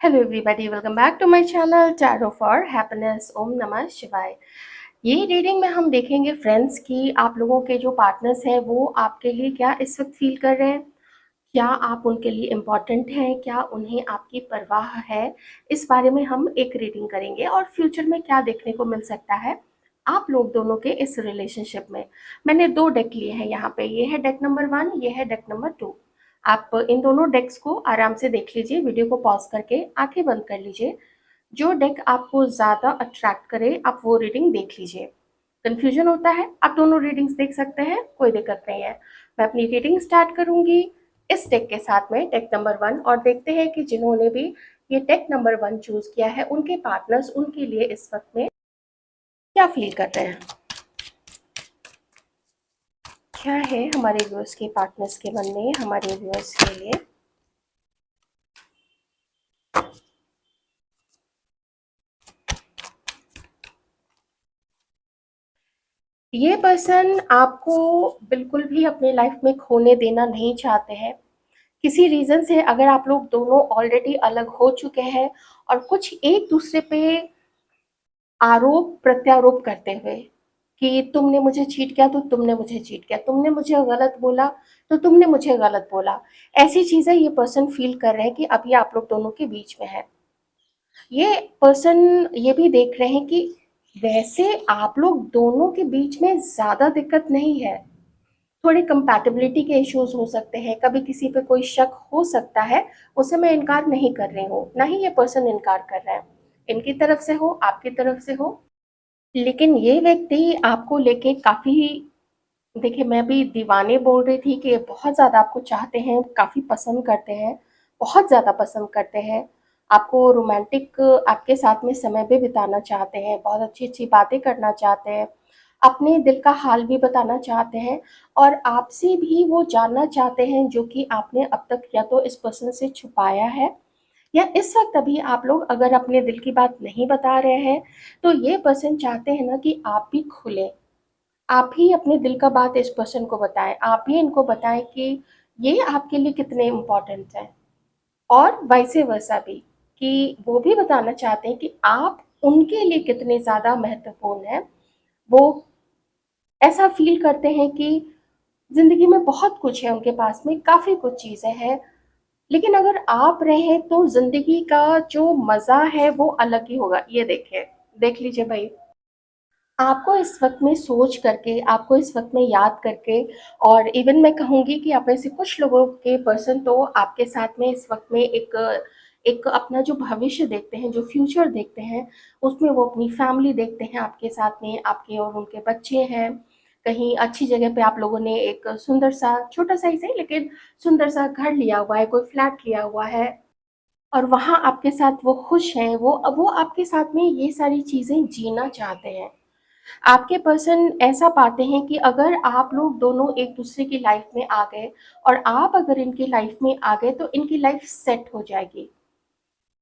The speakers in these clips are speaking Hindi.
Hello everybody, welcome back to my channel tarot for happiness. ओम नमः शिवाय। ये रीडिंग में हम देखेंगे फ्रेंड्स कि आप लोगों के जो पार्टनर्स हैं वो आपके लिए क्या इस वक्त फील कर रहे हैं। क्या आप उनके लिए इम्पोर्टेंट हैं, क्या उन्हें आपकी परवाह है। इस बारे में हम एक रीडिंग करेंगे और फ्यूचर में क्या देखने को मिल सकता है आप लोग दोनों के इस रिलेशनशिप में। मैंने दो डेक लिए हैं यहाँ पे, ये है डेक नंबर 1, ये है डेक नंबर 2। आप इन दोनों डेक्स को आराम से देख लीजिए, वीडियो को पॉज करके आंखें बंद कर लीजिए। जो डेक आपको ज़्यादा अट्रैक्ट करे आप वो रीडिंग देख लीजिए। कन्फ्यूजन होता है, आप दोनों रीडिंग्स देख सकते हैं, कोई दिक्कत नहीं है। मैं अपनी रीडिंग स्टार्ट करूंगी इस डेक के साथ में, डेक नंबर 1, और देखते हैं कि जिन्होंने भी ये डेक नंबर 1 चूज किया है उनके पार्टनर्स उनके लिए इस वक्त में क्या फील कर रहे हैं। क्या है हमारे व्यूअर्स के पार्टनर्स के मन में हमारे व्यूअर्स के लिए। ये पर्सन आपको बिल्कुल भी अपने लाइफ में खोने देना नहीं चाहते हैं। किसी रीजन से अगर आप लोग दोनों ऑलरेडी अलग हो चुके हैं और कुछ एक दूसरे पे आरोप प्रत्यारोप करते हुए कि तुमने मुझे चीट किया तो तुमने मुझे चीट किया, तुमने मुझे गलत बोला तो तुमने मुझे गलत बोला, ऐसी चीजें ये पर्सन फील कर रहे हैं कि अभी आप लोग दोनों के बीच में है। ये पर्सन ये भी देख रहे हैं कि वैसे आप लोग दोनों के बीच में ज्यादा दिक्कत नहीं है। थोड़े कंपैटिबिलिटी के इश्यूज हो सकते हैं, कभी किसी पे कोई शक हो सकता है, उसे मैं इनकार नहीं कर रही हूँ, ना ही ये पर्सन इनकार कर रहा है। इनकी तरफ से हो आपकी तरफ से हो, लेकिन ये व्यक्ति आपको लेके काफी, देखिए मैं भी दीवाने बोल रही थी कि ये बहुत ज़्यादा आपको चाहते हैं, काफ़ी पसंद करते हैं, बहुत ज़्यादा पसंद करते हैं। आपको रोमांटिक आपके साथ में समय भी बिताना चाहते हैं, बहुत अच्छी-अच्छी बातें करना चाहते हैं, अपने दिल का हाल भी बताना चाहते हैं और आपसे भी वो जानना चाहते हैं जो कि आपने अब तक या तो इस पर्सन से छुपाया है, या इस वक़्त अभी आप लोग अगर अपने दिल की बात नहीं बता रहे हैं, तो ये पर्सन चाहते हैं ना कि आप भी खुलें। आप ही अपने दिल का बात इस पर्सन को बताएं, आप ही इनको बताएं कि ये आपके लिए कितने इम्पोर्टेंट हैं, और वाइसे वर्सा भी, कि वो भी बताना चाहते हैं कि आप उनके लिए कितने ज़्यादा महत्वपूर्ण हैं। वो ऐसा फील करते हैं कि ज़िंदगी में बहुत कुछ है, उनके पास में काफ़ी कुछ चीज़ें हैं, लेकिन अगर आप रहें तो ज़िंदगी का जो मज़ा है वो अलग ही होगा। ये देखिए, देख लीजिए भाई, आपको इस वक़्त में सोच करके, आपको इस वक़्त में याद करके, और इवन मैं कहूँगी कि आप में से कुछ लोगों के पर्सन तो आपके साथ में इस वक़्त में एक एक अपना जो भविष्य देखते हैं, जो फ्यूचर देखते हैं, उसमें वो अपनी फैमिली देखते हैं आपके साथ में, आपके और उनके बच्चे हैं। कहीं अच्छी जगह पे आप लोगों ने एक सुंदर-सा, छोटा-सा ही सही लेकिन सुंदर-सा घर लिया हुआ है, कोई फ्लैट लिया हुआ है और वहाँ आपके साथ वो खुश हैं, वो आपके साथ में ये सारी चीज़ें जीना चाहते हैं। आपके पर्सन ऐसा पाते हैं कि अगर आप लोग दोनों एक दूसरे की लाइफ में आ गए और आप अगर इनकी लाइफ में आ गए तो इनकी लाइफ सेट हो जाएगी।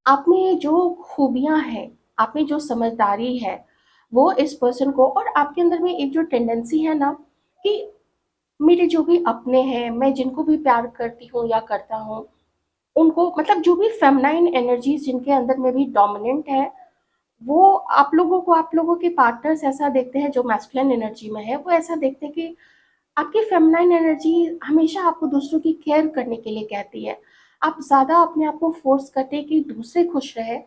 आप में जो खूबियां हैं, आप में जो समझदारी है, वो इस पर्सन को, और आपके अंदर में एक जो टेंडेंसी है ना कि मेरे जो भी अपने हैं, मैं जिनको भी प्यार करती हूँ या करता हूँ, उनको मतलब जो भी फेमिनाइन एनर्जीज जिनके अंदर में भी डोमिनेंट है, वो आप लोगों के पार्टनर्स ऐसा देखते हैं, जो मैस्कुलिन एनर्जी में है वो ऐसा देखते हैं कि आपकी फेमिनाइन एनर्जी हमेशा आपको दूसरों की केयर करने के लिए कहती है। आप ज़्यादा अपने आप को फोर्स करते हैं कि दूसरे खुश रहे,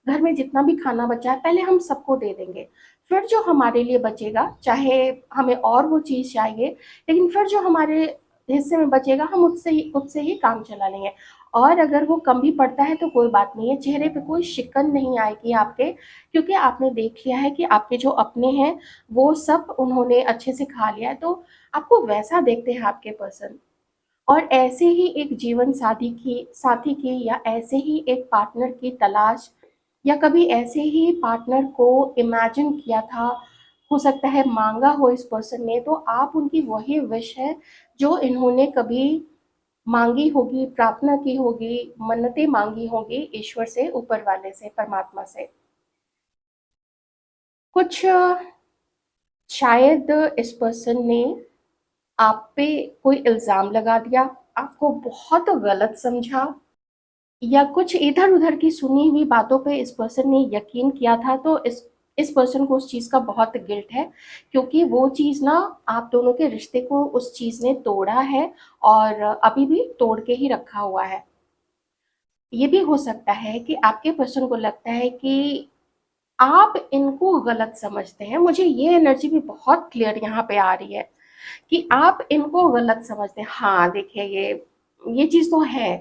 घर में जितना भी खाना बचा है पहले हम सबको दे देंगे, फिर जो हमारे लिए बचेगा, चाहे हमें और वो चीज़ चाहिए, लेकिन फिर जो हमारे हिस्से में बचेगा हम उससे ही काम चला लेंगे। और अगर वो कम भी पड़ता है तो कोई बात नहीं है, चेहरे पे कोई शिकन नहीं आएगी आपके, क्योंकि आपने देख लिया है कि आपके जो अपने हैं वो सब उन्होंने अच्छे से खा लिया है, तो आपको वैसा देखते हैं आपके पर्सन। और ऐसे ही एक जीवन साथी की या ऐसे ही एक पार्टनर की तलाश, या कभी ऐसे ही पार्टनर को इमेजिन किया था, हो सकता है मांगा हो इस पर्सन ने, तो आप उनकी वही विश है जो इन्होंने कभी मांगी होगी, प्रार्थना की होगी, मन्नतें मांगी होगी ईश्वर से, ऊपर वाले से, परमात्मा से। कुछ शायद इस पर्सन ने आप पे कोई इल्ज़ाम लगा दिया, आपको बहुत गलत समझा, या कुछ इधर-उधर की सुनी हुई बातों पे इस पर्सन ने यकीन किया था, तो इस पर्सन को उस चीज़ का बहुत गिल्ट है, क्योंकि वो चीज़ ना आप दोनों के रिश्ते को उस चीज़ ने तोड़ा है और अभी भी तोड़ के ही रखा हुआ है। ये भी हो सकता है कि आपके पर्सन को लगता है कि आप इनको गलत समझते हैं। मुझे ये एनर्जी भी बहुत क्लियर यहाँ पे आ रही है कि आप इनको गलत समझते हैं। हाँ, देखिए ये चीज़ तो है।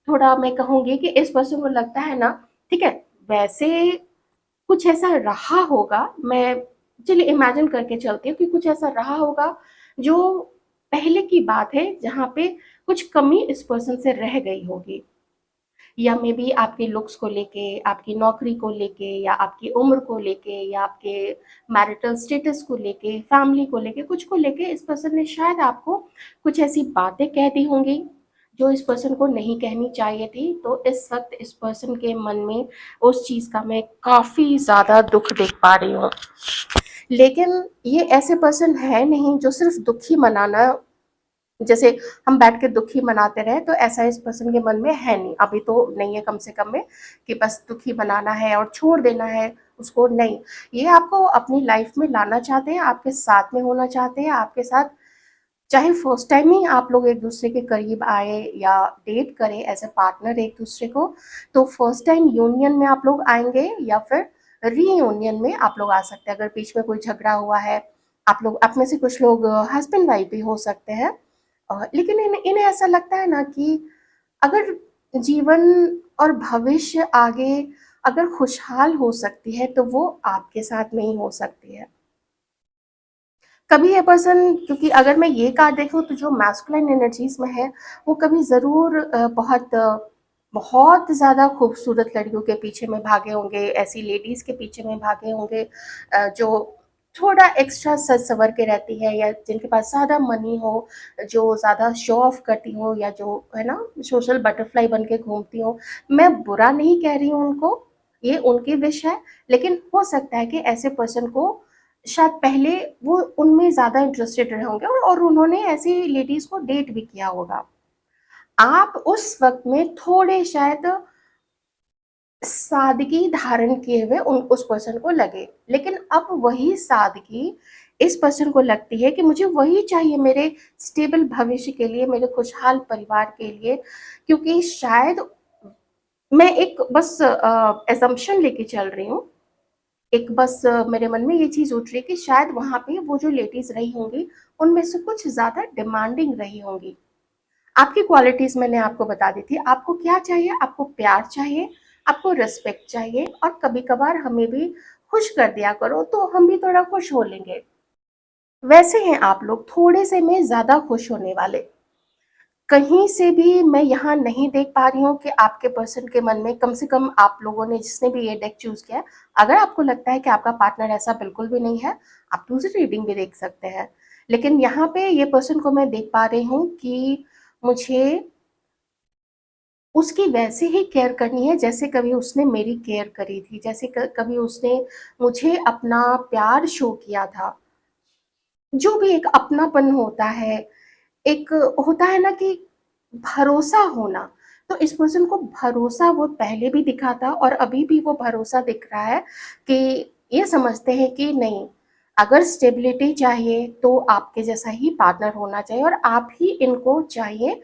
थोड़ा मैं कहूँगी कि इस पर्सन को लगता है ना, ठीक है, वैसे कुछ ऐसा रहा होगा, मैं चलिए इमेजिन करके चलती हूँ कि कुछ ऐसा रहा होगा जो पहले की बात है, जहाँ पे कुछ कमी इस पर्सन से रह गई होगी। या मे बी आपके लुक्स को लेके, आपकी नौकरी को लेके, या आपकी उम्र को लेके, या आपके मैरिटल स्टेटस को लेके, फैमिली को लेके, कुछ को लेके इस पर्सन ने शायद आपको कुछ ऐसी बातें कह दी होंगी जो इस पर्सन को नहीं कहनी चाहिए थी। तो इस वक्त इस पर्सन के मन में उस चीज़ का मैं काफ़ी ज़्यादा दुख देख पा रही हूँ। लेकिन ये ऐसे पर्सन है नहीं जो सिर्फ दुख ही मनाना, जैसे हम बैठ के दुखी मनाते रहे, तो ऐसा इस पर्सन के मन में है नहीं, अभी तो नहीं है कम से कम में, कि बस दुखी मनाना है और छोड़ देना है उसको, नहीं। ये आपको अपनी लाइफ में लाना चाहते हैं, आपके साथ में होना चाहते हैं, आपके साथ, चाहे फर्स्ट टाइम ही आप लोग एक दूसरे के करीब आए या डेट करें एज ए पार्टनर एक दूसरे को, तो फर्स्ट टाइम यूनियन में आप लोग आएंगे या फिर रीयूनियन में आप लोग आ सकते हैं। अगर बीच में कोई झगड़ा हुआ है, आप लोग, आप में से कुछ लोग हस्बैंड वाइफ भी हो सकते हैं, लेकिन इन्हें ऐसा लगता है ना कि अगर जीवन और भविष्य आगे अगर खुशहाल हो सकती है तो वो आपके साथ में ही हो सकती है। कभी ये पर्सन, क्योंकि अगर मैं ये कार्ड देखूं तो जो मैस्कुलिन एनर्जीज में है वो कभी ज़रूर बहुत ज़्यादा खूबसूरत लड़कियों के पीछे में भागे होंगे, ऐसी लेडीज़ के पीछे में भागे होंगे जो थोड़ा एक्स्ट्रा सज सवर के रहती है, या जिनके पास ज़्यादा मनी हो, जो ज़्यादा शो ऑफ करती हो, या जो है ना सोशल बटरफ्लाई बन के घूमती हो। मैं बुरा नहीं कह रही हूँ उनको, ये उनकी विश है, लेकिन हो सकता है कि ऐसे पर्सन को शायद पहले वो उनमें ज़्यादा इंटरेस्टेड रहे होंगे और उन्होंने ऐसी लेडीज़ को डेट भी किया होगा। आप उस वक़्त में थोड़े शायद सादगी धारण किए हुए उस पर्सन को लगे, लेकिन अब वही सादगी इस पर्सन को लगती है कि मुझे वही चाहिए मेरे स्टेबल भविष्य के लिए, मेरे खुशहाल परिवार के लिए। क्योंकि शायद मैं एक बस असम्पशन लेके चल रही हूँ, एक बस मेरे मन में ये चीज़ उठ रही है कि शायद वहाँ पे वो जो लेडीज़ रही होंगी, उनमें से कुछ ज़्यादा डिमांडिंग रही होंगी। आपकी क्वालिटीज़ मैंने आपको बता दी थी, आपको क्या चाहिए? आपको प्यार चाहिए, आपको रिस्पेक्ट चाहिए, और कभी-कभार हमें भी खुश कर दिया करो, तो हम भी थोड़ा खुश हो लेंगे। वैसे हैं आप लोग, थोड़े से में ज़्यादा खुश होने वाले। कहीं से भी मैं यहाँ नहीं देख पा रही हूँ कि आपके पर्सन के मन में, कम से कम आप लोगों ने जिसने भी ये डेक चूज़ किया है, अगर आपको लगता है कि आपका पार्टनर ऐसा बिल्कुल भी नहीं है, आप दूसरी रीडिंग भी देख सकते हैं। लेकिन यहाँ पे ये पर्सन को मैं देख पा रही हूँ कि मुझे उसकी वैसे ही केयर करनी है जैसे कभी उसने मेरी केयर करी थी, जैसे कभी उसने मुझे अपना प्यार शो किया था। जो भी एक अपनापन होता है, एक होता है ना कि भरोसा होना, तो इस पर्सन को भरोसा वो पहले भी दिखा था और अभी भी वो भरोसा दिख रहा है कि ये समझते हैं कि नहीं, अगर स्टेबिलिटी चाहिए तो आपके जैसा ही पार्टनर होना चाहिए और आप ही इनको चाहिए,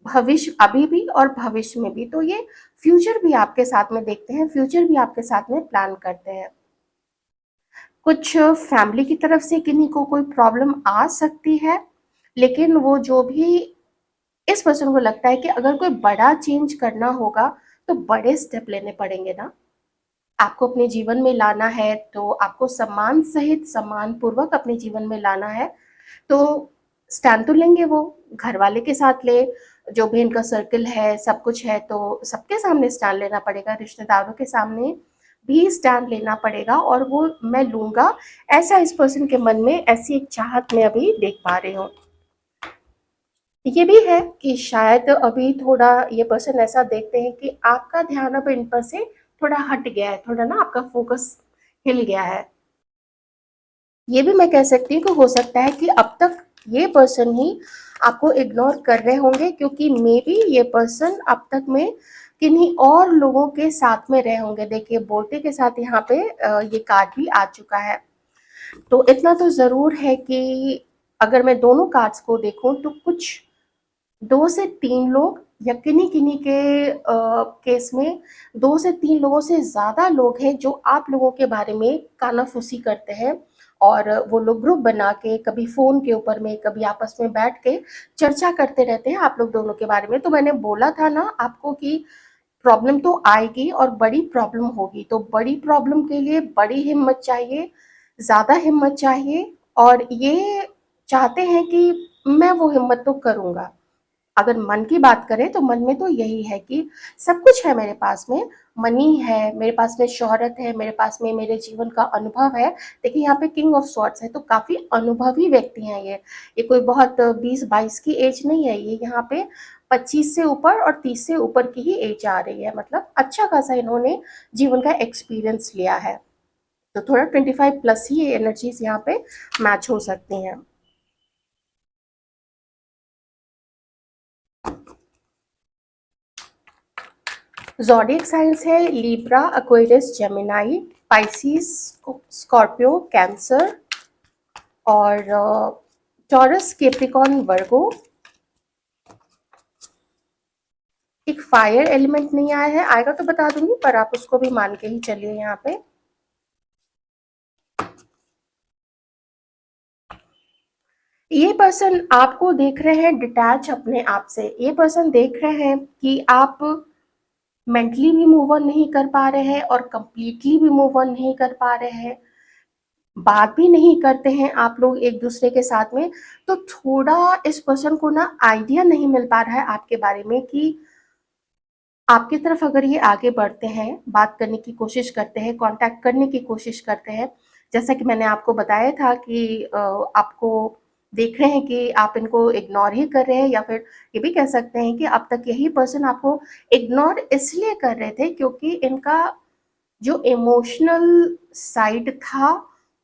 भविष्य अभी भी और भविष्य में भी। तो ये फ्यूचर भी आपके साथ में देखते हैं, फ्यूचर भी आपके साथ में प्लान करते हैं। कुछ फैमिली की तरफ से किन्हीं को कोई प्रॉब्लम आ सकती है, लेकिन वो जो भी, इस पर्सन को लगता है कि अगर कोई बड़ा चेंज करना होगा तो बड़े स्टेप लेने पड़ेंगे ना। आपको अपने जीवन में लाना है तो आपको सम्मान सहित सम्मान पूर्वक अपने जीवन में लाना है, तो स्टैंड तो लेंगे वो, घर वाले के साथ ले, जो भी इनका सर्कल है सब कुछ है तो सबके सामने स्टैंड लेना पड़ेगा, रिश्तेदारों के सामने भी स्टैंड लेना पड़ेगा, और वो मैं लूँगा, ऐसा इस पर्सन के मन में, ऐसी एक चाहत मैं अभी देख पा रही हूँ। ये भी है कि शायद अभी थोड़ा ये पर्सन ऐसा देखते हैं कि आपका ध्यान अब इन पर से थोड़ा हट गया है, थोड़ा ना आपका फोकस हिल गया है। ये भी मैं कह सकती हूँ कि हो सकता है कि अब तक ये पर्सन ही आपको इग्नोर कर रहे होंगे, क्योंकि मे बी ये पर्सन अब तक में किन्हीं और लोगों के साथ में रहे होंगे। देखिए बोलते के साथ यहाँ पे ये कार्ड भी आ चुका है। तो इतना तो ज़रूर है कि अगर मैं दोनों कार्ड्स को देखूँ तो कुछ 2 से 3 लोग या किन्हीं-किन्हीं के केस में 2 से 3 लोगों से ज़्यादा लोग हैं जो आप लोगों के बारे में कानाफूसी करते हैं, और वो लोग ग्रुप बना के कभी फ़ोन के ऊपर में, कभी आपस में बैठ के चर्चा करते रहते हैं आप लोग दोनों के बारे में। तो मैंने बोला था ना आपको कि प्रॉब्लम तो आएगी और बड़ी प्रॉब्लम होगी, तो बड़ी प्रॉब्लम के लिए बड़ी हिम्मत चाहिए, ज़्यादा हिम्मत चाहिए, और ये चाहते हैं कि मैं वो हिम्मत तो करूँगा। अगर मन की बात करें तो मन में तो यही है कि सब कुछ है मेरे पास में, मनी है, मेरे पास में शोहरत है, मेरे पास में मेरे जीवन का अनुभव है। देखिए यहाँ पे किंग ऑफ स्वॉर्ड्स है, तो काफ़ी अनुभवी व्यक्ति हैं ये। ये कोई बहुत 20-22 की एज नहीं है, ये यहाँ पे 25 से ऊपर और 30 से ऊपर की ही एज आ रही है। मतलब अच्छा खासा इन्होंने जीवन का एक्सपीरियंस लिया है। तो थोड़ा 25 प्लस ही ये एनर्जीज़ यहाँ पे मैच हो सकती हैं। ज़ोडिएक साइंस है Libra, Aquarius, Gemini, Pisces, Scorpio, cancer और टॉरस, कैप्रिकॉर्न, वर्गो। एक फायर एलिमेंट नहीं आया है, आएगा तो बता दूंगी, पर आप उसको भी मान के ही चलिए यहाँ पे। ये पर्सन आपको देख रहे हैं डिटैच अपने आप से। ये पर्सन देख रहे हैं कि आप मेंटली भी मूव ऑन नहीं कर पा रहे हैं और कंप्लीटली भी मूव ऑन नहीं कर पा रहे हैं, बात भी नहीं करते हैं आप लोग एक दूसरे के साथ में। तो थोड़ा इस पर्सन को ना आइडिया नहीं मिल पा रहा है आपके बारे में कि आपकी तरफ अगर ये आगे बढ़ते हैं, बात करने की कोशिश करते हैं, कांटेक्ट करने की कोशिश करते हैं, जैसा कि मैंने आपको बताया था कि आपको देख रहे हैं कि आप इनको इग्नोर ही कर रहे हैं, या फिर ये भी कह सकते हैं कि अब तक यही पर्सन आपको इग्नोर इसलिए कर रहे थे क्योंकि इनका जो इमोशनल साइड था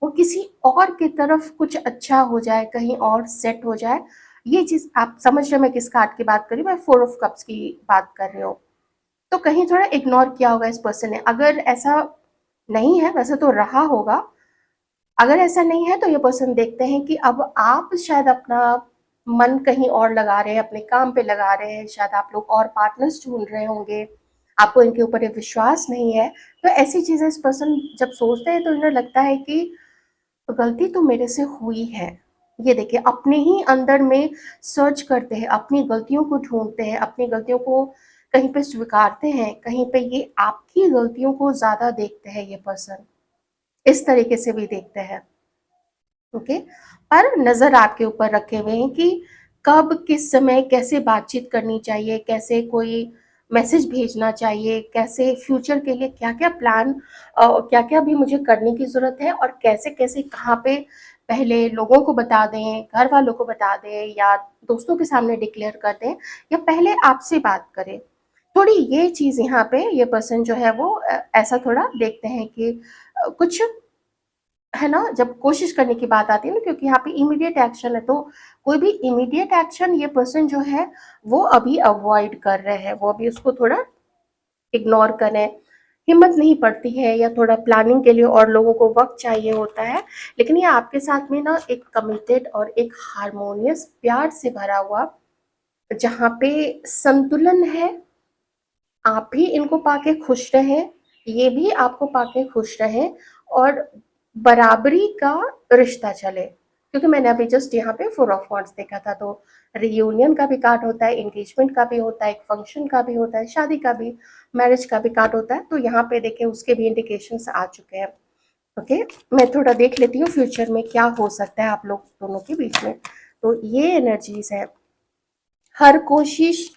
वो किसी और की तरफ कुछ अच्छा हो जाए, कहीं और सेट हो जाए। ये चीज़ आप समझ रहे हैं मैं किस कार्ड की बात कर रही हूँ, मैं 4 ऑफ कप्स की बात कर रही हूँ। तो कहीं थोड़ा इग्नोर किया होगा इस पर्सन ने। अगर ऐसा नहीं है, वैसे तो रहा होगा, अगर ऐसा नहीं है तो ये पर्सन देखते हैं कि अब आप शायद अपना मन कहीं और लगा रहे हैं, अपने काम पे लगा रहे हैं, शायद आप लोग और पार्टनर्स ढूंढ रहे होंगे, आपको इनके ऊपर एक विश्वास नहीं है। तो ऐसी चीज़ें इस पर्सन जब सोचते हैं तो इन्हें लगता है कि गलती तो मेरे से हुई है। ये देखिए अपने ही अंदर में सर्च करते हैं, अपनी गलतियों को ढूंढते हैं, अपनी गलतियों को कहीं पे स्वीकारते हैं, कहीं पे ये आपकी गलतियों को ज़्यादा देखते हैं ये पर्सन, इस तरीके से भी देखते हैं। ओके, पर नज़र आपके ऊपर रखे हुए हैं कि कब किस समय कैसे बातचीत करनी चाहिए, कैसे कोई मैसेज भेजना चाहिए, कैसे फ्यूचर के लिए क्या क्या प्लान, क्या क्या भी मुझे करने की ज़रूरत है, और कैसे कैसे कहाँ पे पहले लोगों को बता दें, घर वालों को बता दें, या दोस्तों के सामने डिक्लेयर कर दें, या पहले आपसे बात करें। थोड़ी ये चीज़ यहाँ पे ये पर्सन जो है वो ऐसा थोड़ा देखते हैं कि कुछ है ना, जब कोशिश करने की बात आती है ना, क्योंकि यहाँ पे इमीडिएट एक्शन है, तो कोई भी इमीडिएट एक्शन ये पर्सन जो है वो अभी अवॉइड कर रहे हैं, वो अभी उसको थोड़ा इग्नोर करें। हिम्मत नहीं पड़ती है, या थोड़ा प्लानिंग के लिए और लोगों को वक्त चाहिए होता है। लेकिन ये आपके साथ में ना एक कमिटेड और एक हारमोनियस प्यार से भरा हुआ, जहाँ पे संतुलन है, आप भी इनको पाके खुश रहें, ये भी आपको पाके खुश रहें, और बराबरी का रिश्ता चले। क्योंकि मैंने अभी जस्ट यहाँ पे 4 ऑफ वांड्स देखा था, तो रियूनियन का भी कार्ड होता है, एंगेजमेंट का भी होता है, एक फंक्शन का भी होता है, शादी का भी, मैरिज का भी कार्ड होता है। तो यहाँ पे देखिए उसके भी इंडिकेशंस आ चुके हैं। ओके, मैं थोड़ा देख लेती हूँ फ्यूचर में क्या हो सकता है आप लोग दोनों के बीच में। तो ये एनर्जीज है, हर कोशिश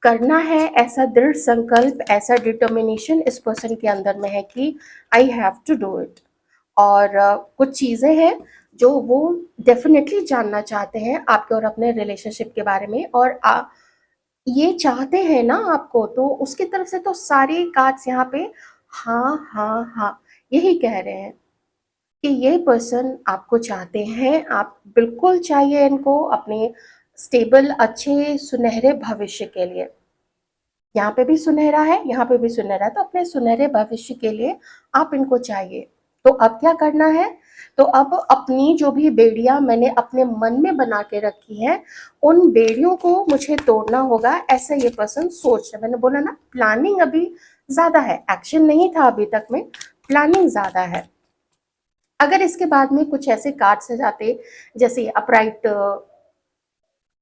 करना है, ऐसा दृढ़ संकल्प, ऐसा डिटर्मिनेशन इस पर्सन के अंदर में है कि I have to do it. और कुछ चीज़ें हैं जो वो डेफिनेटली जानना चाहते हैं आपके और अपने रिलेशनशिप के बारे में, और ये चाहते हैं ना आपको, तो उसकी तरफ से तो सारे कार्ड्स यहाँ पे हाँ हाँ हाँ यही कह रहे हैं कि ये पर्सन आपको चाहते हैं, आप बिल्कुल चाहिए इनको अपने स्टेबल अच्छे सुनहरे भविष्य के लिए। यहाँ पे भी सुनहरा है, यहाँ पे भी सुनहरा है, तो अपने सुनहरे भविष्य के लिए आप इनको चाहिए। तो अब क्या करना है? तो अब अपनी जो भी बेड़ियाँ मैंने अपने मन में बना के रखी हैं, उन बेड़ियों को मुझे तोड़ना होगा, ऐसा ये पर्सन सोच रहा है। मैंने बोला ना, प्लानिंग अभी ज़्यादा है, एक्शन नहीं था अभी तक में, प्लानिंग ज़्यादा है। अगर इसके बाद में कुछ ऐसे कार्ड्स आ जाते, जैसे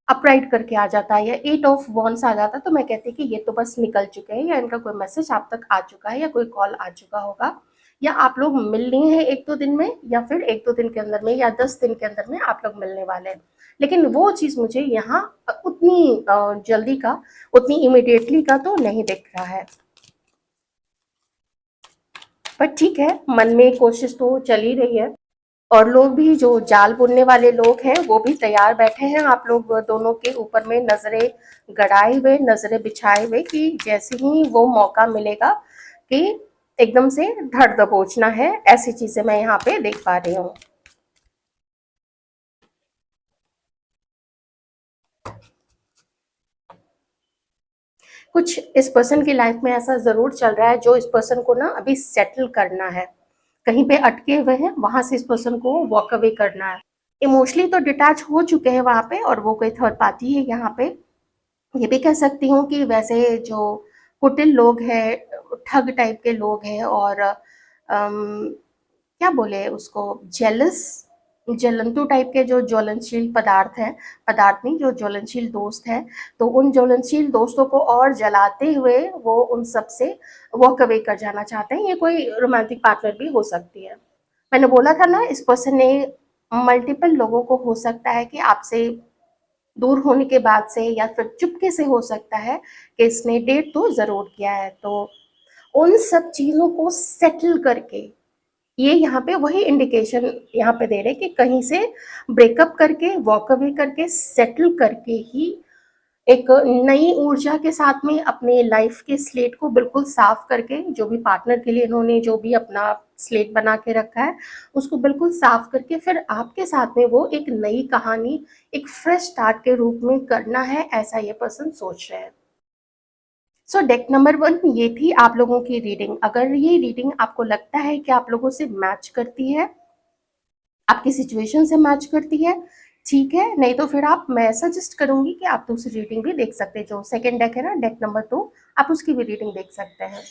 अपराइट करके आ जाता है या 8 ऑफ वॉन्ड्स आ जाता, तो मैं कहती कि ये तो बस निकल चुके हैं, या इनका कोई मैसेज आप तक आ चुका है, या कोई कॉल आ चुका होगा, या आप लोग मिलने हैं 1-2 दिन में, या फिर 1-2 दिन के अंदर में, या 10 दिन के अंदर में आप लोग मिलने वाले हैं। लेकिन वो चीज़ मुझे यहाँ उतनी जल्दी का, उतनी इमीडिएटली का तो नहीं दिख रहा है। पर ठीक है, मन में कोशिश तो चल ही रही है। और लोग भी, जो जाल बुनने वाले लोग हैं, वो भी तैयार बैठे हैं आप लोग दोनों के ऊपर में, नजरें गड़ाए हुए, नजरें बिछाए हुए, कि जैसे ही वो मौका मिलेगा कि एकदम से धड़ दबोचना है, ऐसी चीजें मैं यहाँ पे देख पा रही हूँ। कुछ इस पर्सन की लाइफ में ऐसा जरूर चल रहा है, जो इस पर्सन को ना अभी सेटल करना है। कहीं पे अटके हुए हैं, वहां से इस पर्सन को वॉक अवे करना है। इमोशनली तो डिटैच हो चुके हैं वहां पे, और वो कोई थर्ड पार्टी है यहाँ पे। ये भी कह सकती हूँ कि वैसे जो कुटिल लोग हैं, ठग टाइप के लोग हैं, और क्या बोले उसको, जेलस, जलंतु टाइप के जो ज्वलनशील पदार्थ हैं, पदार्थ नहीं, जो ज्वलनशील दोस्त हैं, तो उन ज्वलनशील दोस्तों को और जलाते हुए वो उन सब से वॉक अवे कर जाना चाहते हैं। ये कोई रोमांटिक पार्टनर भी हो सकती है। मैंने बोला था ना, इस पर्सन ने मल्टीपल लोगों को, हो सकता है कि आपसे दूर होने के बाद से, या फिर चुपके से हो सकता है कि इसने डेट तो ज़रूर किया है। तो उन सब चीज़ों को सेटल करके, ये यहाँ पे वही इंडिकेशन यहाँ पे दे रहे हैं कि कहीं से ब्रेकअप करके, वॉक अवे करके, सेटल करके ही एक नई ऊर्जा के साथ में अपने लाइफ के स्लेट को बिल्कुल साफ करके, जो भी पार्टनर के लिए इन्होंने जो भी अपना स्लेट बना के रखा है, उसको बिल्कुल साफ करके फिर आपके साथ में वो एक नई कहानी, एक फ्रेश स्टार्ट के रूप में करना है, ऐसा ये पर्सन सोच रहे हैं। सो डेक नंबर 1 ये थी आप लोगों की रीडिंग। अगर ये रीडिंग आपको लगता है कि आप लोगों से मैच करती है, आपकी सिचुएशन से मैच करती है, ठीक है, नहीं तो फिर आप, मैं सजेस्ट करूंगी कि आप दूसरी रीडिंग भी देख सकते हैं। जो सेकंड डेक है ना, डेक नंबर 2, आप उसकी भी रीडिंग देख सकते हैं।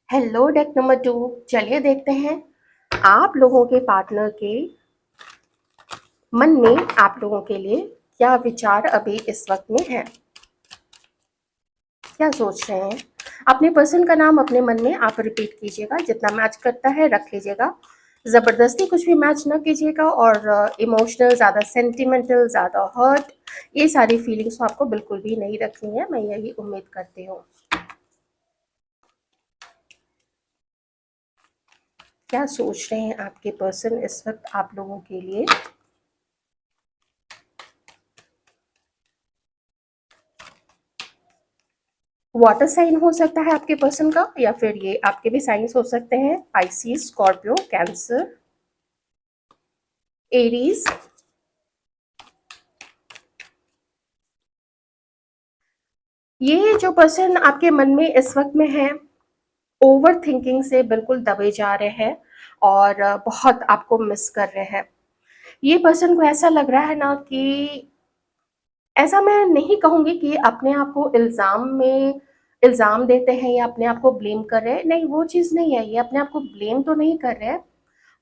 हेलो डेक नंबर 2, चलिए देखते हैं आप लोगों के पार्टनर के मन में आप लोगों के लिए क्या विचार अभी इस वक्त में है, क्या सोच रहे हैं। अपने पर्सन का नाम अपने मन में आप रिपीट कीजिएगा, जितना मैच करता है रख लीजिएगा, ज़बरदस्ती कुछ भी मैच ना कीजिएगा, और इमोशनल, ज़्यादा सेंटिमेंटल, ज़्यादा हर्ट, ये सारी फीलिंग्स तो आपको बिल्कुल भी नहीं रखनी है, मैं यही उम्मीद करती हूँ। क्या सोच रहे हैं आपके पर्सन इस वक्त आप लोगों के लिए। वाटर साइन हो सकता है आपके पर्सन का, या फिर ये आपके भी साइंस हो सकते हैं, पाइसिस, स्कॉर्पियो, कैंसर, एरीज। ये जो पर्सन आपके मन में इस वक्त में है, ओवर थिंकिंग से बिल्कुल दबे जा रहे हैं, और बहुत आपको मिस कर रहे हैं। ये पर्सन को ऐसा लग रहा है ना कि, ऐसा मैं नहीं कहूंगी कि अपने आप को इल्जाम देते हैं या अपने आप को ब्लेम कर रहे हैं, नहीं, वो चीज़ नहीं है। ये अपने आप को ब्लेम तो नहीं कर रहे हैं,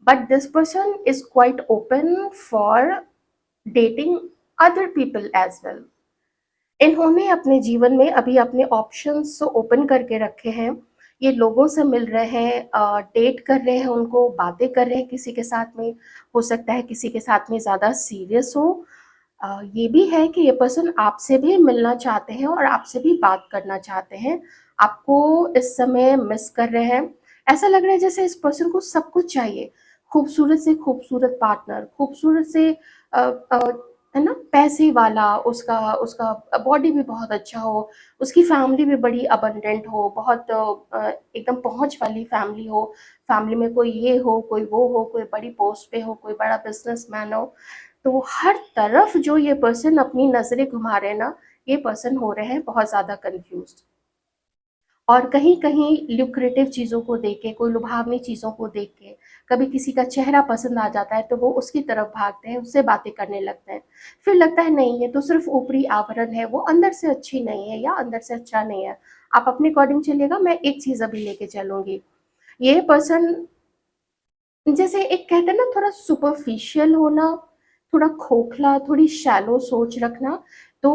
but this person is quite open for dating other people as well. इन्होंने अपने जीवन में अभी अपने ऑप्शंस ओपन करके रखे हैं। ये लोगों से मिल रहे हैं, डेट कर रहे हैं, उनको बातें कर रहे हैं किसी के साथ में, हो सकता है किसी के साथ में ज़्यादा सीरियस हो। ये भी है कि ये पर्सन आपसे भी मिलना चाहते हैं और आपसे भी बात करना चाहते हैं, आपको इस समय मिस कर रहे हैं। ऐसा लग रहा है जैसे इस पर्सन को सब कुछ चाहिए, खूबसूरत से खूबसूरत पार्टनर, खूबसूरत से अ, अ, है ना, पैसे वाला, उसका उसका बॉडी भी बहुत अच्छा हो, उसकी फैमिली भी बड़ी अबंडेंट हो, बहुत एकदम पहुंच वाली फैमिली हो, फैमिली में कोई ये हो, कोई वो हो, कोई बड़ी पोस्ट पे हो, कोई बड़ा बिजनेसमैन हो। तो हर तरफ जो ये पर्सन अपनी नज़रें घुमा रहे हैं ना, ये पर्सन हो रहे हैं बहुत ज़्यादा कन्फ्यूज़्ड। और कहीं-कहीं ल्यूक्रेटिव चीज़ों को देख के, कोई लुभावनी चीज़ों को देख के, कभी किसी का चेहरा पसंद आ जाता है तो वो उसकी तरफ भागते हैं, उससे बातें करने लगते हैं। फिर लगता है नहीं, ये तो सिर्फ़ ऊपरी आवरण है, वो अंदर से अच्छी नहीं है या अंदर से अच्छा नहीं है। आप अपने अकॉर्डिंग चलिएगा, मैं एक चीज़ अभी लेके चलूँगी। ये पर्सन जैसे एक कहते हैं ना, थोड़ा सुपरफिशियल होना, थोड़ा खोखला, थोड़ी शैलो सोच रखना, तो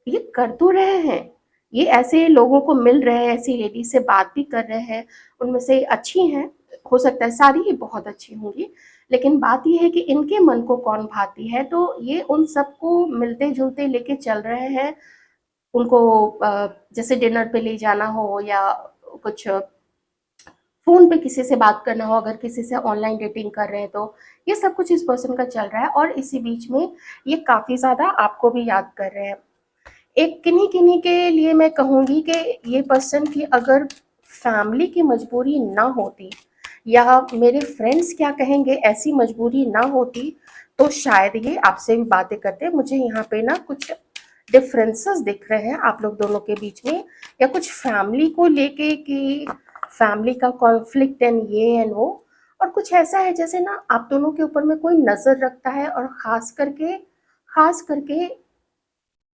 ये कर तो रहे हैं। ये ऐसे लोगों को मिल रहे हैं, ऐसी लेडीज़ से बात भी कर रहे हैं, उनमें से अच्छी हैं, हो सकता है सारी ही बहुत अच्छी होंगी, लेकिन बात ये है कि इनके मन को कौन भाती है, तो ये उन सबको मिलते-जुलते लेके चल रहे हैं। उनको जैसे डिनर पे ले जाना हो या कुछ फ़ोन पे किसी से बात करना हो, अगर किसी से ऑनलाइन डेटिंग कर रहे हैं तो, ये सब कुछ इस पर्सन का चल रहा है और इसी बीच में ये काफ़ी ज़्यादा आपको भी याद कर रहे हैं। एक किन्हीं-किन्हीं के लिए मैं कहूँगी कि ये पर्सन की अगर फैमिली की मजबूरी ना होती या मेरे फ्रेंड्स क्या कहेंगे ऐसी मजबूरी ना होती, तो शायद ये आपसे भी बातें करते। मुझे यहाँ पे ना कुछ डिफरेंसेस दिख रहे हैं आप लोग दोनों के बीच में, या कुछ फैमिली को लेके कि फैमिली का कॉन्फ्लिक्ट एंड ये एंड वो, और कुछ ऐसा है जैसे ना आप दोनों के ऊपर में कोई नज़र रखता है, और ख़ास करके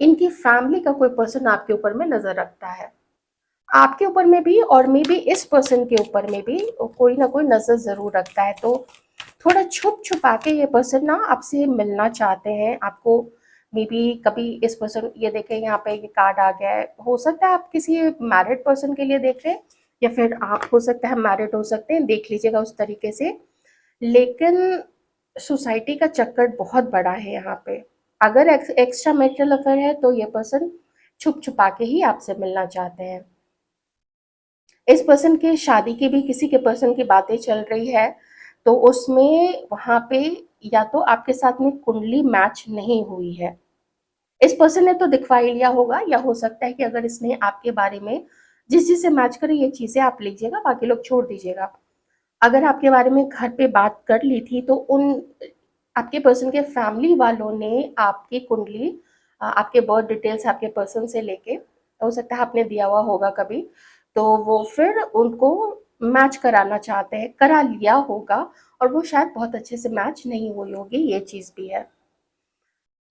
इनकी फैमिली का कोई पर्सन आपके ऊपर में नज़र रखता है। आपके ऊपर में भी और मे बी इस पर्सन के ऊपर में भी कोई ना कोई नज़र ज़रूर रखता है, तो थोड़ा छुपा के ये पर्सन ना आपसे मिलना चाहते हैं। आपको मे बी कभी इस पर्सन, ये देखें यहाँ पे ये कार्ड आ गया है, हो सकता है आप किसी मैरिड पर्सन के लिए देख रहे हैं, या फिर आप हो सकता है मैरिड हो सकते हैं, देख लीजिएगा उस तरीके से। लेकिन सोसाइटी का चक्कर बहुत बड़ा है यहाँ पे। अगर एक्स्ट्रा मैरिटल अफेयर है तो ये पर्सन छुपा के ही आपसे मिलना चाहते हैं। इस पर्सन के शादी की भी किसी के पर्सन की बातें चल रही है, तो उसमें वहाँ पे या तो आपके साथ में कुंडली मैच नहीं हुई है। इस पर्सन ने तो दिखवा ही लिया होगा, या हो सकता है कि अगर इसने आपके बारे में जिस-जिससे मैच करे ये चीज़ें आप लीजिएगा, बाकी लोग छोड़ दीजिएगा। अगर आपके बारे में घर पे बात कर ली थी तो उन आपके पर्सन के फैमिली वालों ने आपकी कुंडली, आपके बर्थ डिटेल्स आपके पर्सन से लेके, हो सकता है आपने दिया हुआ होगा कभी, तो वो फिर उनको मैच कराना चाहते हैं, करा लिया होगा, और वो शायद बहुत अच्छे से मैच नहीं हुई होगी, ये चीज़ भी है।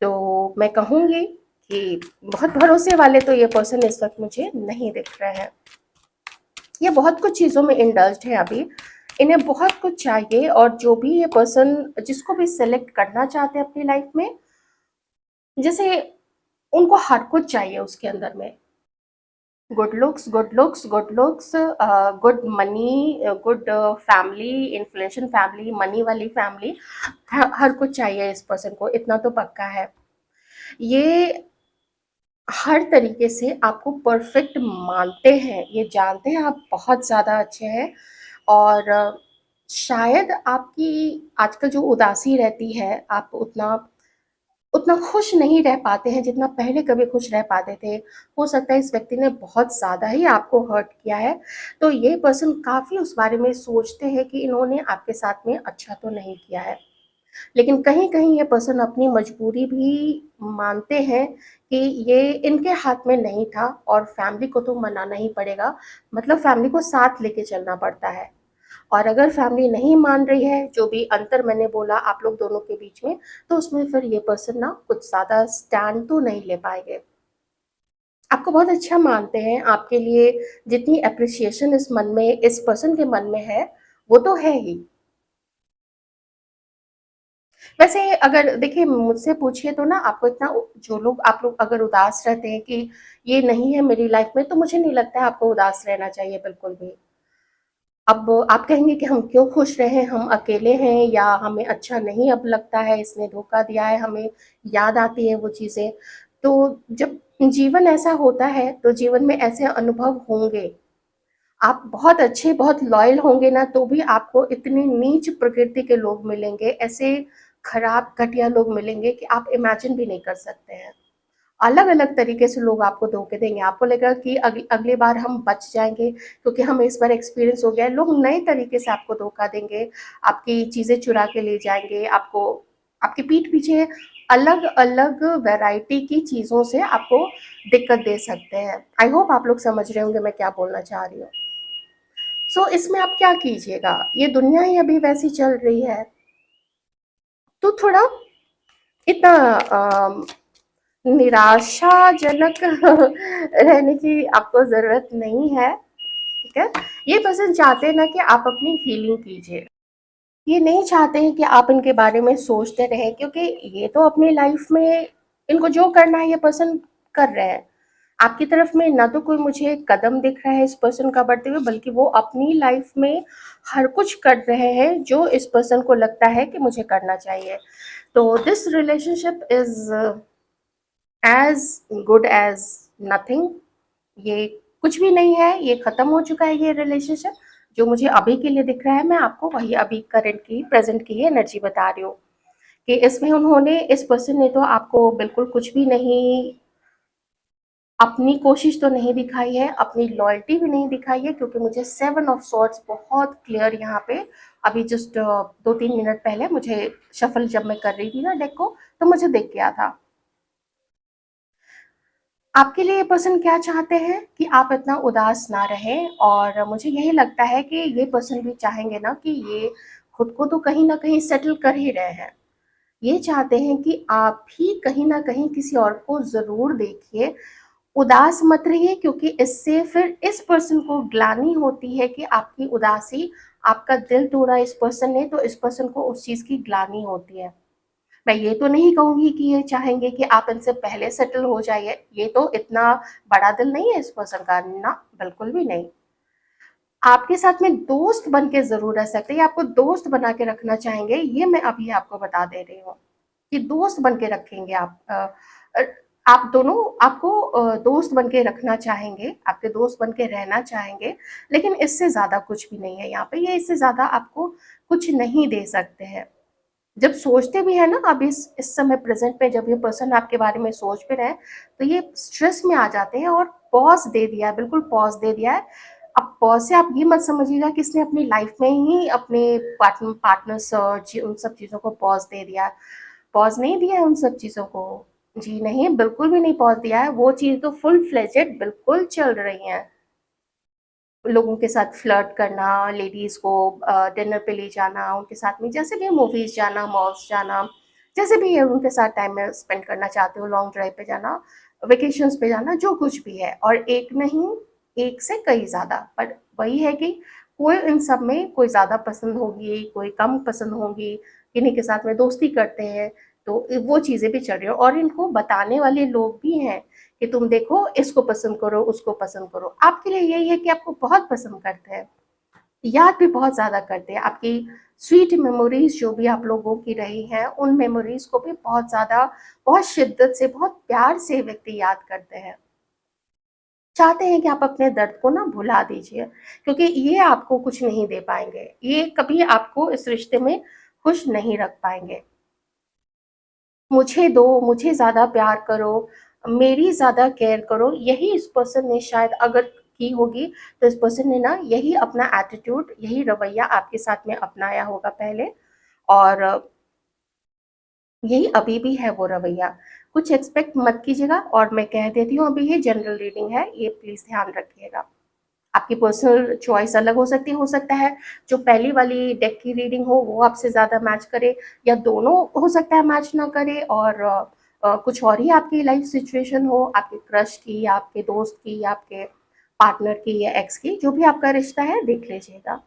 तो मैं कहूँगी कि बहुत भरोसे वाले तो ये पर्सन इस वक़्त मुझे नहीं दिख रहे हैं। ये बहुत कुछ चीज़ों में इंडल्ज्ड है अभी, इन्हें बहुत कुछ चाहिए, और जो भी ये पर्सन जिसको भी सेलेक्ट करना चाहते हैं अपनी लाइफ में, जैसे उनको हर कुछ चाहिए उसके अंदर में। Good looks, good looks, good looks, good money, good family, influential family, money वाली फैमिली, हर कुछ चाहिए इस पर्सन को, इतना तो पक्का है। ये हर तरीके से आपको परफेक्ट मानते हैं, ये जानते हैं आप बहुत ज़्यादा अच्छे हैं, और शायद आपकी आजकल जो उदासी रहती है, आप उतना उतना खुश नहीं रह पाते हैं जितना पहले कभी खुश रह पाते थे। हो सकता है इस व्यक्ति ने बहुत ज़्यादा ही आपको हर्ट किया है, तो ये पर्सन काफ़ी उस बारे में सोचते हैं कि इन्होंने आपके साथ में अच्छा तो नहीं किया है। लेकिन कहीं-कहीं ये पर्सन अपनी मजबूरी भी मानते हैं कि ये इनके हाथ में नहीं था, और फैमिली को तो मनाना ही पड़ेगा, मतलब फैमिली को साथ लेके चलना पड़ता है। और अगर फैमिली नहीं मान रही है, जो भी अंतर मैंने बोला आप लोग दोनों के बीच में, तो उसमें फिर ये पर्सन ना कुछ ज़्यादा स्टैंड तो नहीं ले पाएँगे। आपको बहुत अच्छा मानते हैं, आपके लिए जितनी एप्रिसिएशन इस मन में इस पर्सन के मन में है, वो तो है ही। वैसे अगर देखिए मुझसे पूछिए तो ना, आपको इतना जो लोग आप लोग अगर उदास रहते हैं कि ये नहीं है मेरी लाइफ में, तो मुझे नहीं लगता है आपको उदास रहना चाहिए बिल्कुल भी। अब आप कहेंगे कि हम क्यों खुश रहें, हम अकेले हैं या हमें अच्छा नहीं अब लगता है, इसने धोखा दिया है, हमें याद आती है वो चीज़ें। तो जब जीवन ऐसा होता है, तो जीवन में ऐसे अनुभव होंगे। आप बहुत अच्छे, बहुत लॉयल होंगे ना, तो भी आपको इतनी नीच प्रकृति के लोग मिलेंगे, ऐसे खराब, घटिया लोग मिलेंगे कि आप इमेजिन भी नहीं कर सकते हैं। अलग-अलग तरीके से लोग आपको धोखे देंगे, आपको लगेगा कि अगली बार हम बच जाएँगे क्योंकि हमें इस बार एक्सपीरियंस हो गया है। लोग नए तरीके से आपको धोखा देंगे, आपकी चीज़ें चुरा के ले जाएँगे, आपको आपकी पीठ पीछे अलग-अलग वैरायटी की चीज़ों से आपको दिक्कत दे सकते हैं। आई होप आप लोग समझ रहे होंगे मैं क्या बोलना चाह रही हूँ। सो इसमें आप क्या कीजिएगा, ये दुनिया ही अभी वैसी चल रही है, तो थोड़ा इतना निराशाजनक रहने की आपको ज़रूरत नहीं है, ठीक है? ये पर्सन चाहते हैं ना कि आप अपनी हीलिंग कीजिए। ये नहीं चाहते हैं कि आप इनके बारे में सोचते रहें, क्योंकि ये तो अपनी लाइफ में इनको जो करना है ये पर्सन कर रहे हैं। आपकी तरफ में ना तो कोई मुझे कदम दिख रहा है इस पर्सन का बढ़ते हुए, बल्कि वो अपनी लाइफ में हर कुछ कर रहे हैं जो इस पर्सन को लगता है कि मुझे करना चाहिए। तो this relationship is as good as nothing. ये कुछ भी नहीं है, ये ख़त्म हो चुका है ये रिलेशनशिप। जो मुझे अभी के लिए दिख रहा है, मैं आपको वही अभी करंट की, प्रेज़ेंट की ही एनर्जी बता रही हूँ कि इसमें उन्होंने, इस पर्सन ने तो आपको बिल्कुल कुछ भी नहीं, अपनी कोशिश तो नहीं दिखाई है, अपनी लॉयल्टी भी नहीं दिखाई है, क्योंकि मुझे 7 ऑफ सॉर्ड्स बहुत क्लियर यहाँ पे अभी जस्ट 2-3 मिनट पहले मुझे शफ़ल जब मैं कर रही थी ना डेक को, तो मुझे दिख गया था। आपके लिए ये पर्सन क्या चाहते हैं कि आप इतना उदास ना रहें, और मुझे यही लगता है कि ये पर्सन भी चाहेंगे ना कि ये खुद को तो कहीं न कहीं सेटल कर ही रहे हैं। ये चाहते हैं कि आप भी कहीं न कहीं किसी और को ज़रूर देखिए। उदास मत रहिए, क्योंकि इससे फिर इस पर्सन को ग्लानि होती है कि आपकी उदासी, आपका दिल तोड़ा इस पर्सन ने, तो इस पर्सन को उस चीज़ की ग्लानि होती है। मैं ये तो नहीं कहूँगी कि ये चाहेंगे कि आप इनसे पहले सेटल हो जाइए, ये तो इतना बड़ा दिल नहीं है इस पर्सन का, ना, बिल्कुल भी नहीं। आपके साथ में दोस्त बन के ज़रूर रह सकते हैं, आपको दोस्त बना के रखना चाहेंगे, ये मैं अभी आपको बता दे रही हूँ, कि दोस्त बन के रखेंगे आप। अ, आप दोनों, आपको दोस्त बन के रखना चाहेंगे, आपके दोस्त बन के रहना चाहेंगे, लेकिन इससे ज़्यादा कुछ भी नहीं है यहाँ पे, ये इससे ज़्यादा आपको कुछ नहीं दे सकते हैं। जब सोचते भी हैं ना, अब इस समय प्रेज़ेंट में जब ये पर्सन आपके बारे में सोच भी रहे हैं, तो ये स्ट्रेस में आ जाते हैं और पॉज़ दे दिया है, बिल्कुल पॉज़ दे दिया है। अब पॉज़ से आप ये मत समझिएगा कि इसने अपनी लाइफ़ में ही अपने पार्टनर सर्च, उन सब चीज़ों को पॉज़ दे दिया है। पॉज़ नहीं दिया है उन सब चीज़ों को। जी नहीं, बिल्कुल भी नहीं पॉज़ दिया है, वो चीज़ तो फुल फ्लेजेड बिल्कुल चल रही हैं। लोगों के साथ फ्लर्ट करना, लेडीज़ को डिनर पे ले जाना, उनके साथ में जैसे भी मूवीज़ जाना, मॉल्स जाना, जैसे भी है उनके साथ टाइम में स्पेंड करना चाहते हो, लॉन्ग ड्राइव पे जाना, वेकेशंस पे जाना, जो कुछ भी है, और एक नहीं, एक से कई ज़्यादा। पर वही है कि कोई इन सब में कोई ज़्यादा पसंद होगी, कोई कम पसंद होगी, किन्हीं के साथ में दोस्ती करते हैं, तो वो चीज़ें भी चल रही हैं, और इनको बताने वाले लोग भी हैं कि तुम देखो इसको पसंद करो, उसको पसंद करो। आपके लिए यही है कि आपको बहुत पसंद करते हैं, याद भी बहुत ज़्यादा करते हैं। आपकी स्वीट मेमोरीज़ जो भी आप लोगों की रही हैं, उन मेमोरीज़ को भी बहुत ज़्यादा, बहुत शिद्दत से, बहुत प्यार से व्यक्ति याद करते हैं। चाहते हैं कि आप अपने दर्द को ना भुला दीजिए, क्योंकि ये आपको कुछ नहीं दे पाएँगे। ये कभी आपको इस रिश्ते में खुश नहीं रख पाएँगे। मुझे दो, मुझे ज़्यादा प्यार करो, मेरी ज़्यादा केयर करो, यही इस पर्सन ने शायद अगर की होगी, तो इस पर्सन ने ना यही अपना एटीट्यूड, यही रवैया आपके साथ में अपनाया होगा पहले, और यही अभी भी है वो रवैया। कुछ एक्सपेक्ट मत कीजिएगा, और मैं कह देती हूँ अभी ये जनरल रीडिंग है, ये प्लीज़ ध्यान रखिएगा। आपकी पर्सनल चॉइस अलग हो सकता है, जो पहली वाली डेक की रीडिंग हो वो आपसे ज़्यादा मैच करे, या दोनों हो सकता है मैच ना करे, और कुछ और ही आपकी लाइफ सिचुएशन हो, आपके क्रश की, या आपके दोस्त की, या आपके पार्टनर की, या एक्स की, जो भी आपका रिश्ता है देख लीजिएगा।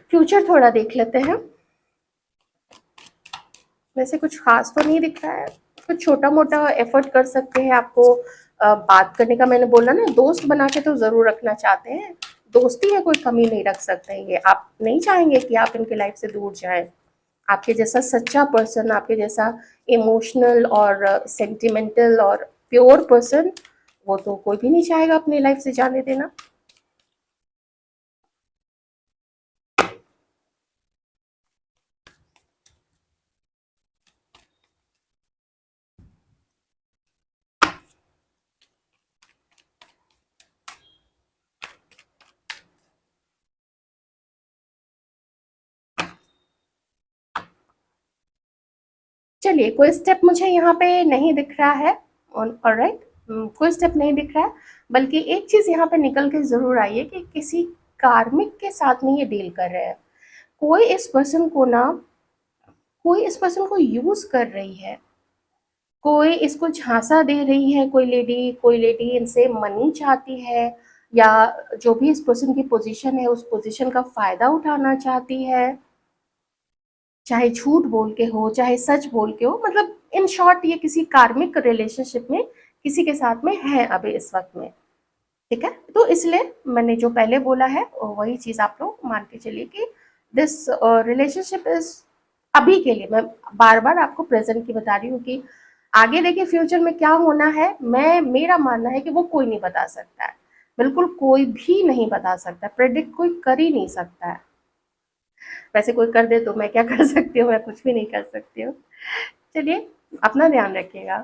फ्यूचर थोड़ा देख लेते हैं। वैसे कुछ खास तो नहीं दिख रहा है, कुछ छोटा मोटा एफर्ट कर सकते हैं आपको बात करने का। मैंने बोला ना, दोस्त बना के तो ज़रूर रखना चाहते हैं, दोस्ती में कोई कमी नहीं रख सकते हैं ये। आप नहीं चाहेंगे कि आप इनकी लाइफ से दूर जाएं। आपके जैसा सच्चा पर्सन, आपके जैसा इमोशनल और सेंटिमेंटल और प्योर पर्सन, वो तो कोई भी नहीं चाहेगा अपनी लाइफ से जाने देना। चलिए, कोई स्टेप मुझे यहाँ पे नहीं दिख रहा है। ऑलराइट, कोई स्टेप नहीं दिख रहा है, बल्कि एक चीज़ यहाँ पे निकल के ज़रूर आई है कि किसी कार्मिक के साथ में ये डील कर रहे हैं। कोई इस पर्सन को ना कोई इस पर्सन को यूज़ कर रही है, कोई इसको झांसा दे रही है, कोई लेडी इनसे मनी चाहती है, या जो भी इस पर्सन की पोजीशन है उस पोजीशन का फ़ायदा उठाना चाहती है, चाहे झूठ बोल के हो, चाहे सच बोल के हो, मतलब इन शॉर्ट ये किसी कार्मिक रिलेशनशिप में किसी के साथ में है अभी इस वक्त में। ठीक है, तो इसलिए मैंने जो पहले बोला है वही चीज़ आप लोग मान के चलिए कि दिस रिलेशनशिप इज अभी के लिए, मैं बार बार आपको प्रेजेंट की बता रही हूँ कि आगे देखिए फ्यूचर में क्या होना है, मेरा मानना है कि वो कोई नहीं बता सकता है, बिल्कुल कोई भी नहीं बता सकता, प्रेडिक्ट कोई कर ही नहीं सकता है। वैसे कोई कर दे तो मैं क्या कर सकती हूँ, मैं कुछ भी नहीं कर सकती हूँ। चलिए, अपना ध्यान रखिएगा।